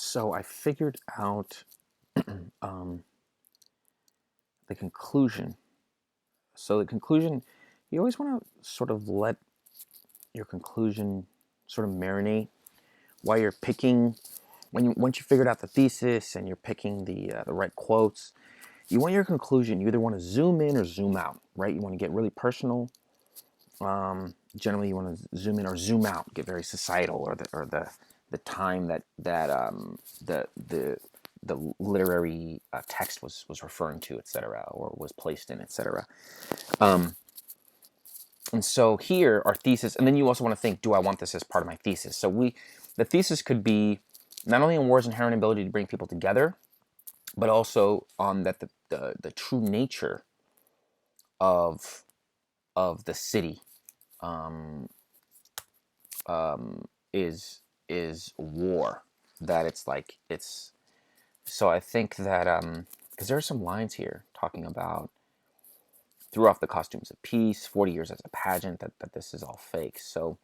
So I figured out um, the conclusion. So the conclusion, you always want to sort of let your conclusion sort of marinate while you're picking. Once you figured out the thesis and you're picking the right quotes, you want your conclusion. You either want to zoom in or zoom out, right? You want to get really personal. Generally, you want to zoom in or zoom out, get very societal, or the time the literary text was referring to, etc., or was placed in, etc. And so here, our thesis, and then you also want to think, do I want this as part of my thesis? So the thesis could be not only on war's inherent ability to bring people together, but also on that the true nature of the city um, is war. That it's so I think that because there are some lines here talking about threw off the costumes of peace, 40 years as a pageant, that this is all fake. So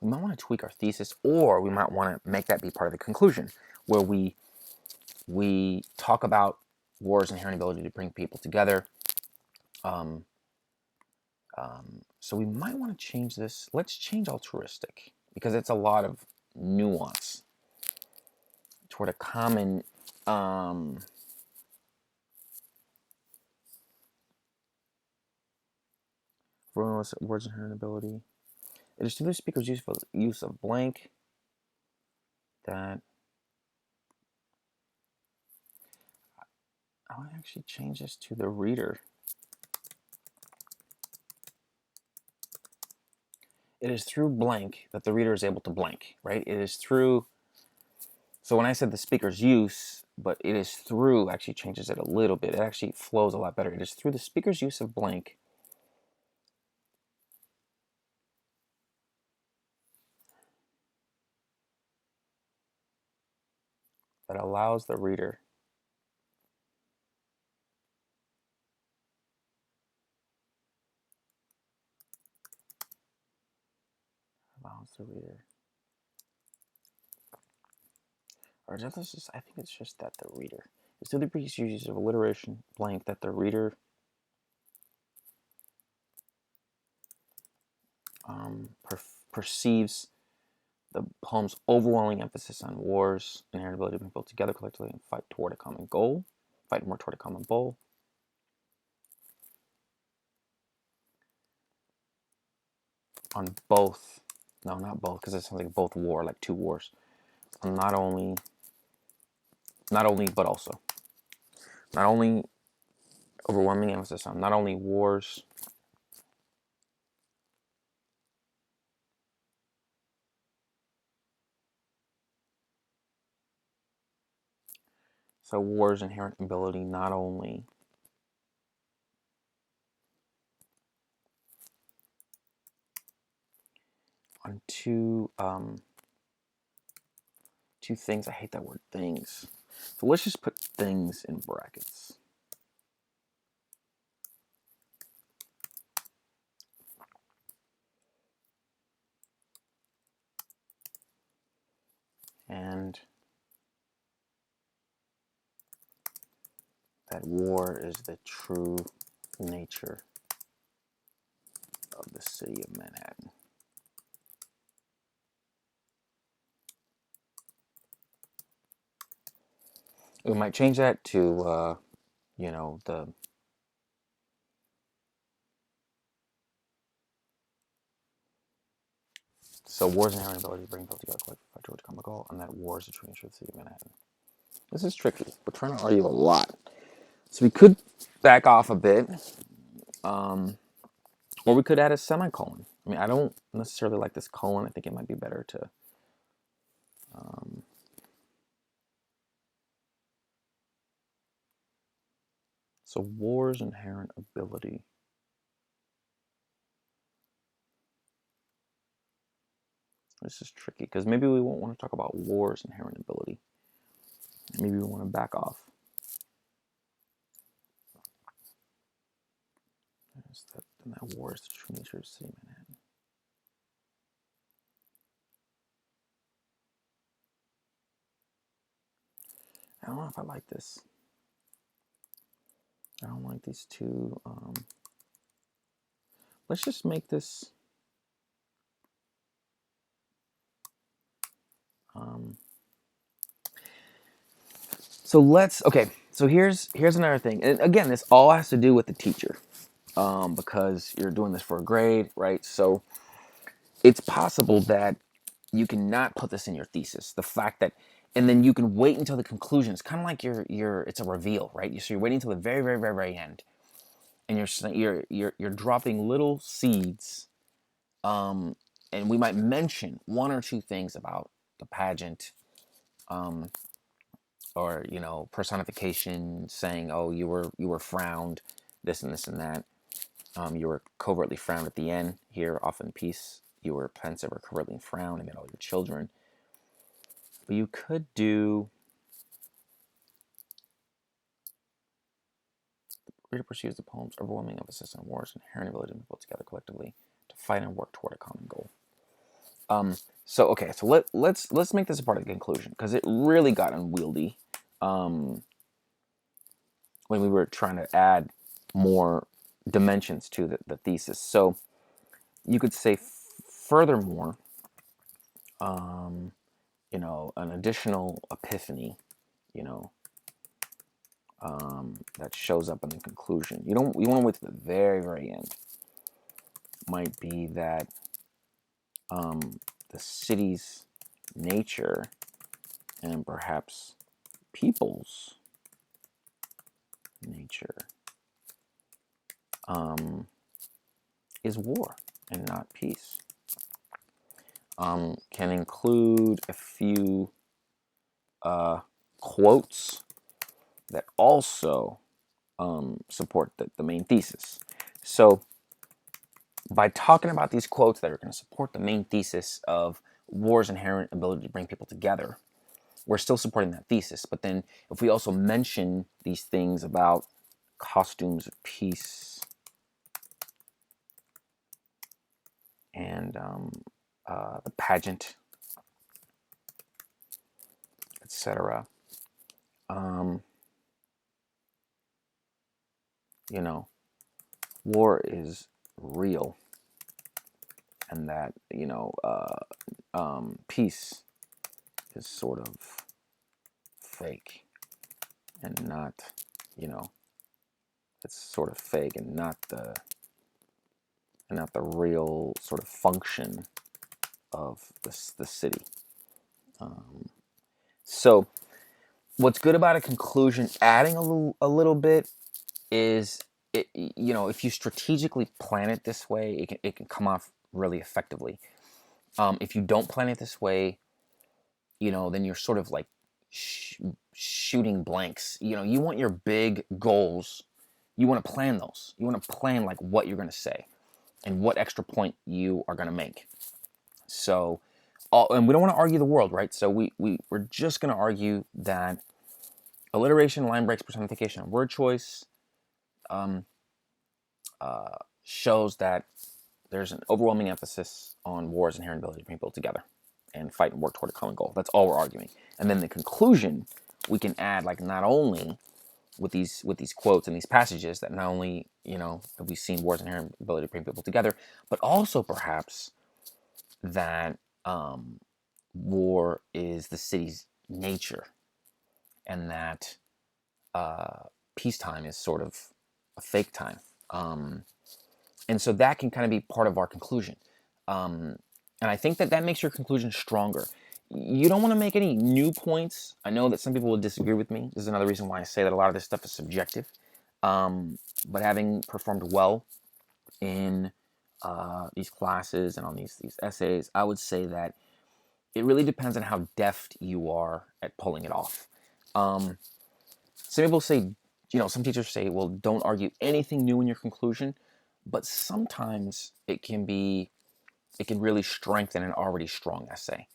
we might want to tweak our thesis, or we might want to make that be part of the conclusion, where we talk about war's inherent ability to bring people together. Um, so we might want to change this. Let's change altruistic, because it's a lot of nuance toward a common words inherent ability. It is to the speaker's use of blank that I want to actually change this to the reader. It is through blank that the reader is able to blank, right? It is through, so when I said the speaker's use, but it is through actually changes it a little bit. It actually flows a lot better. It is through the speaker's use of blank that allows the reader or is this just, I think it's just that the reader. It's through the previous use of alliteration blank that the reader perceives the poem's overwhelming emphasis on war's inherent ability to bring people together collectively and fight toward a common goal, fight more toward a common goal. On both, no, not both, because it sounds like both war, like two wars. On not only, but also. Not only overwhelming emphasis on not only wars, so war's inherent ability not only on two things. I hate that word, things. So let's just put things in brackets. And that war is the true nature of the city of Manhattan. We might change that to, the so war's inherent ability to bring people together collectively fight towards a common goal, and that war is the true nature of the city of Manhattan. This is tricky. We're trying to argue a lot. So we could back off a bit, or we could add a semicolon. I mean, I don't necessarily like this colon. I think it might be better to so war's inherent ability. This is tricky because maybe we won't want to talk about war's inherent ability. Maybe we want to back off. And that war is the true nature of the city of Manhattan. I don't know if I like this. I don't like these two. Let's just make this. Okay. So here's another thing, and again, this all has to do with the teacher, because you're doing this for a grade, right? So it's possible that you cannot put this in your thesis. The fact that, and then you can wait until the conclusion. It's kind of like it's a reveal, right? So you're waiting until the very, very, very, very end, and you're dropping little seeds, and we might mention one or two things about the pageant, or personification, saying, oh, you were frowned, this and this and that. You were covertly frowned at the end. Here, often peace, you were pensive or covertly frowned amid all your children. But you could do, reader pursues the poem's overwhelming emphasis on war's inherent ability to pull together collectively to fight and work toward a common goal. So okay, so let's make this a part of the conclusion, because it really got unwieldy when we were trying to add more dimensions to the thesis. So you could say, furthermore, an additional epiphany, that shows up in the conclusion. You want to wait to the very, very end. Might be that the city's nature and perhaps people's nature is war and not peace. Can include a few quotes that also support the main thesis. So by talking about these quotes that are going to support the main thesis of war's inherent ability to bring people together, we're still supporting that thesis. But then if we also mention these things about costumes of peace and the pageant, etc., war is real, and that peace is sort of fake, and not, it's sort of fake and not the real sort of function of the city. So what's good about a conclusion adding a little bit is, if you strategically plan it this way, it can come off really effectively. If you don't plan it this way, then you're sort of like shooting blanks. You want your big goals. You want to plan those. You want to plan like what you're going to say and what extra point you are going to make. So, and we don't want to argue the world, right? So we're just going to argue that alliteration, line breaks, personification, and word choice shows that there's an overwhelming emphasis on war's inherent ability to bring people together and fight and work toward a common goal. That's all we're arguing. And then the conclusion, we can add, like, not only with these quotes and these passages, that not only have we seen war's inherent ability to bring people together, but also perhaps that war is the city's nature, and that peacetime is sort of a fake time. And so that can kind of be part of our conclusion. And I think that makes your conclusion stronger. You don't want to make any new points. I know that some people will disagree with me. This is another reason why I say that a lot of this stuff is subjective. But having performed well in these classes and on these essays, I would say that it really depends on how deft you are at pulling it off. Some people say, some teachers say, well, don't argue anything new in your conclusion. But sometimes it can really strengthen an already strong essay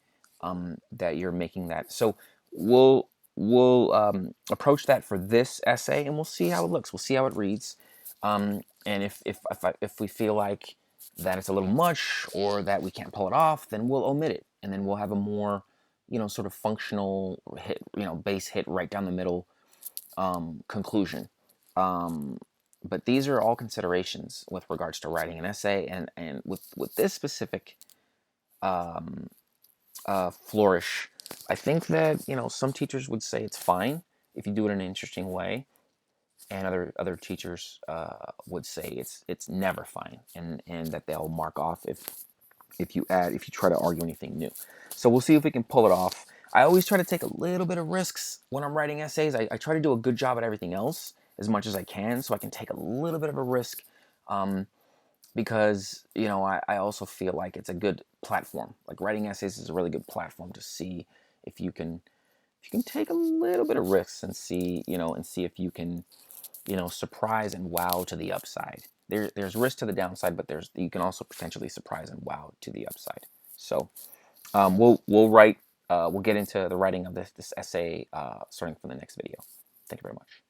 that you're making that. So we'll approach that for this essay, and we'll see how it looks. We'll see how it reads, and if we feel like that it's a little much or that we can't pull it off, then we'll omit it, and then we'll have a more sort of functional hit, base hit right down the middle conclusion. But these are all considerations with regards to writing an essay, and with this specific flourish, I think that some teachers would say it's fine if you do it in an interesting way, and other teachers would say it's never fine, and that they'll mark off if you try to argue anything new. So we'll see if we can pull it off. I always try to take a little bit of risks when I'm writing essays. I try to do a good job at everything else as much as I can, so I can take a little bit of a risk, because I also feel like it's a good platform. Like, writing essays is a really good platform to see if you can take a little bit of risks and see if you can surprise and wow to the upside. There's risk to the downside, but you can also potentially surprise and wow to the upside. So we'll get into the writing of this essay starting from the next video. Thank you very much.